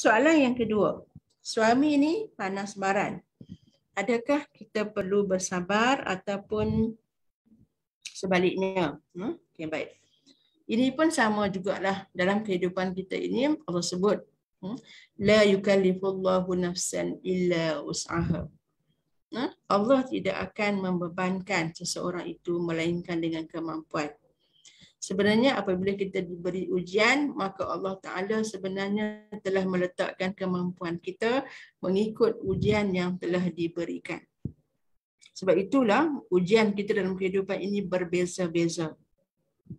Soalan yang kedua, suami ni panas baran. Adakah kita perlu bersabar ataupun sebaliknya? Okay, baik. Ini pun sama jugalah dalam kehidupan kita ini. Allah sebut, la yukallifullahu nafsan illa wus'aha. Allah tidak akan membebankan seseorang itu melainkan dengan kemampuan. Sebenarnya apabila kita diberi ujian, maka Allah Ta'ala sebenarnya telah meletakkan kemampuan kita mengikut ujian yang telah diberikan. Sebab itulah ujian kita dalam kehidupan ini berbeza-beza.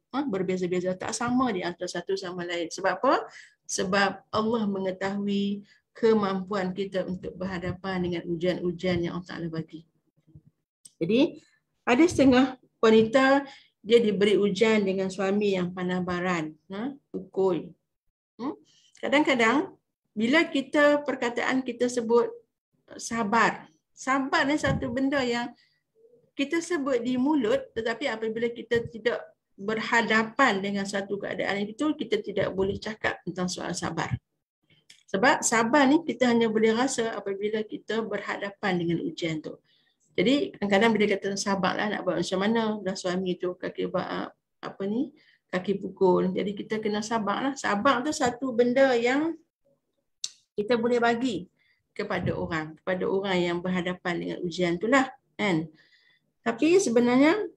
Berbeza-beza, tak sama di antara satu sama lain. Sebab apa? Sebab Allah mengetahui kemampuan kita untuk berhadapan dengan ujian-ujian yang Allah Ta'ala bagi. Jadi, ada setengah wanita dia diberi ujian dengan suami yang panas baran, pukul. Kadang-kadang bila perkataan kita sebut sabar. Sabar ni satu benda yang kita sebut di mulut, tetapi apabila kita tidak berhadapan dengan satu keadaan itu, kita tidak boleh cakap tentang soal sabar. Sebab sabar ni kita hanya boleh rasa apabila kita berhadapan dengan ujian tu. Jadi kadang-kadang bila kata sabarlah, nak buat macam mana, dah suami tu kaki pukul. Jadi kita kena sabarlah. Sabar tu satu benda yang kita boleh bagi kepada orang yang berhadapan dengan ujian itulah, kan. Tapi sebenarnya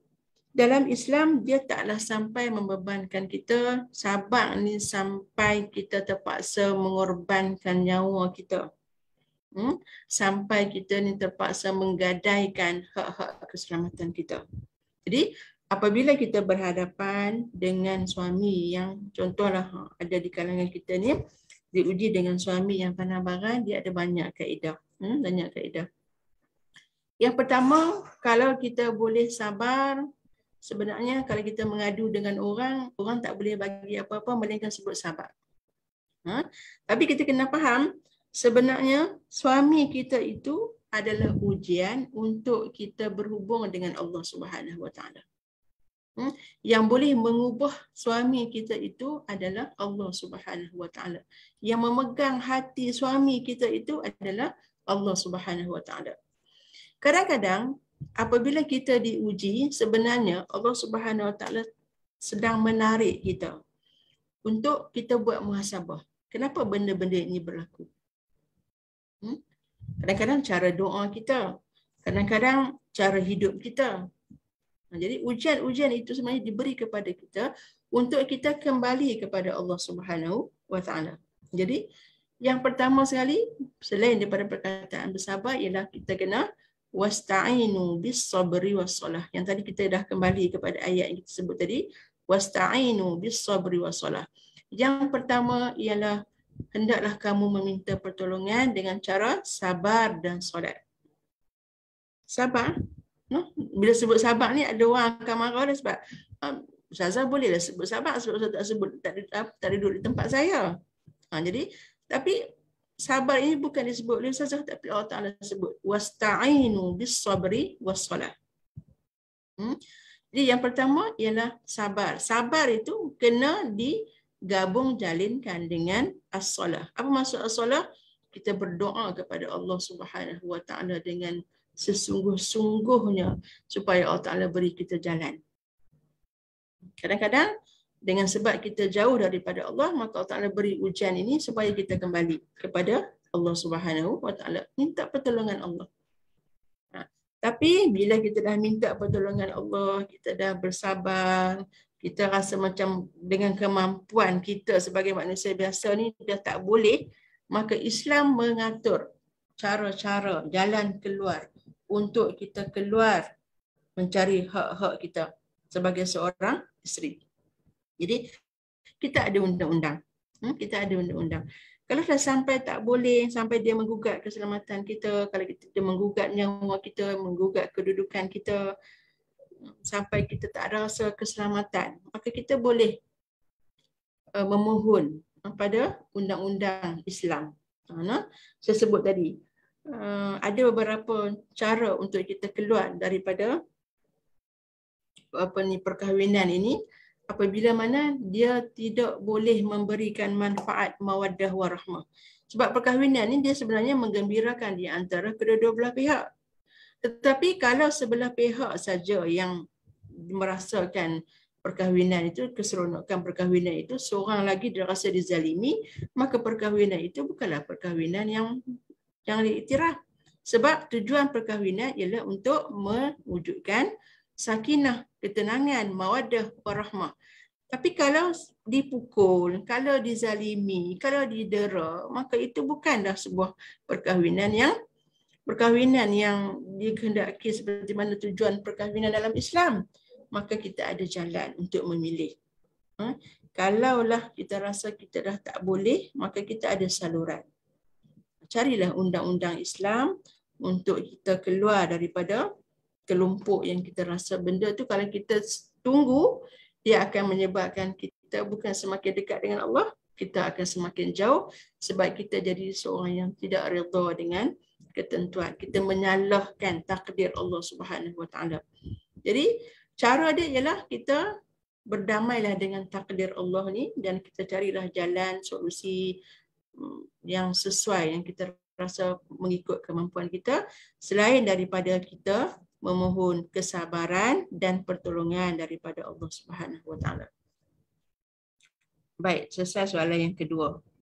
dalam Islam dia taklah sampai membebankan kita. Sabar ni sampai kita terpaksa mengorbankan nyawa kita. Sampai kita ni terpaksa menggadaikan hak-hak keselamatan kita. Jadi apabila kita berhadapan dengan suami yang contohlah ada di kalangan kita ni diuji dengan suami yang panas baran, dia ada banyak kaedah. Banyak kaedah. Yang pertama, kalau kita boleh sabar, sebenarnya kalau kita mengadu dengan orang tak boleh bagi apa-apa melainkan sebut sabar. Tapi kita kena faham, sebenarnya suami kita itu adalah ujian untuk kita berhubung dengan Allah Subhanahu Wa Taala. Yang boleh mengubah suami kita itu adalah Allah Subhanahu Wa Taala. Yang memegang hati suami kita itu adalah Allah Subhanahu Wa Taala. Kadang-kadang apabila kita diuji, sebenarnya Allah Subhanahu Wa Taala sedang menarik kita untuk kita buat muhasabah. Kenapa benda-benda ini berlaku? Kadang-kadang cara doa kita, kadang-kadang cara hidup kita. Jadi ujian-ujian itu sebenarnya diberi kepada kita untuk kita kembali kepada Allah Subhanahu Wa Taala. Jadi yang pertama sekali, selain daripada perkataan bersabar, ialah kita kena wasta'inu bis sabri was salah. Yang tadi kita dah kembali kepada ayat yang kita sebut tadi, wasta'inu bis sabri was salah. Yang pertama ialah hendaklah kamu meminta pertolongan dengan cara sabar dan solat. Sabar. Bila sebut sabar ni ada orang akan marah dah sebab Ustazah bolehlah sebut sabar sebab Ustazah tak sebut tak duduk di tempat saya. Jadi tapi sabar ini bukan disebut oleh Ustazah, tapi Allah Ta'ala sebut wasta'inu bis sabri was salah. Jadi yang pertama ialah sabar. Sabar itu kena digabung jalinkan dengan as-salah. Apa maksud as-salah? Kita berdoa kepada Allah Subhanahu Wa Taala dengan sesungguh-sungguhnya supaya Allah Ta'ala beri kita jalan. Kadang-kadang dengan sebab kita jauh daripada Allah, maka Allah Ta'ala beri ujian ini supaya kita kembali kepada Allah Subhanahu Wa Taala. Minta pertolongan Allah. Tapi bila kita dah minta pertolongan Allah, kita dah bersabar, kita rasa macam dengan kemampuan kita sebagai manusia biasa ni dah tak boleh, maka Islam mengatur cara-cara, jalan keluar untuk kita keluar mencari hak-hak kita sebagai seorang isteri. Jadi kita ada undang-undang. Kita ada undang-undang. Kalau dah sampai tak boleh, sampai dia menggugat keselamatan kita, kalau dia menggugat nyawa kita, menggugat kedudukan kita, sampai kita tak ada rasa keselamatan, maka kita boleh memohon pada undang-undang Islam. Saya sebut tadi, ada beberapa cara untuk kita keluar daripada perkahwinan ini. apabila mana dia tidak boleh memberikan manfaat mawaddah warahmah. Sebab perkahwinan ni dia sebenarnya menggembirakan di antara kedua-dua belah pihak. Tetapi kalau sebelah pihak saja yang merasakan perkahwinan itu, keseronokan perkahwinan itu, seorang lagi dia rasa dizalimi, maka perkahwinan itu bukanlah perkahwinan yang diiktiraf. Sebab tujuan perkahwinan ialah untuk mewujudkan sakinah, ketenangan, mawaddah, warahmah. Tapi kalau dipukul, kalau dizalimi, kalau didera, maka itu bukanlah sebuah perkahwinan yang dikehendaki seperti mana tujuan perkahwinan dalam Islam. Maka kita ada jalan untuk memilih. Kalaulah kita rasa kita dah tak boleh, maka kita ada saluran. Carilah undang-undang Islam untuk kita keluar daripada kelompok yang kita rasa benda tu kalau kita tunggu, dia akan menyebabkan kita bukan semakin dekat dengan Allah, kita akan semakin jauh sebab kita jadi seorang yang tidak redha dengan ketentuan. Kita menyalahkan takdir Allah Subhanahu Wa Taala. Jadi cara dia ialah kita berdamailah dengan takdir Allah ni dan kita carilah jalan solusi yang sesuai yang kita rasa mengikut kemampuan kita selain daripada kita memohon kesabaran dan pertolongan daripada Allah Subhanahu Wa Taala. Baik, selesai soalan yang kedua.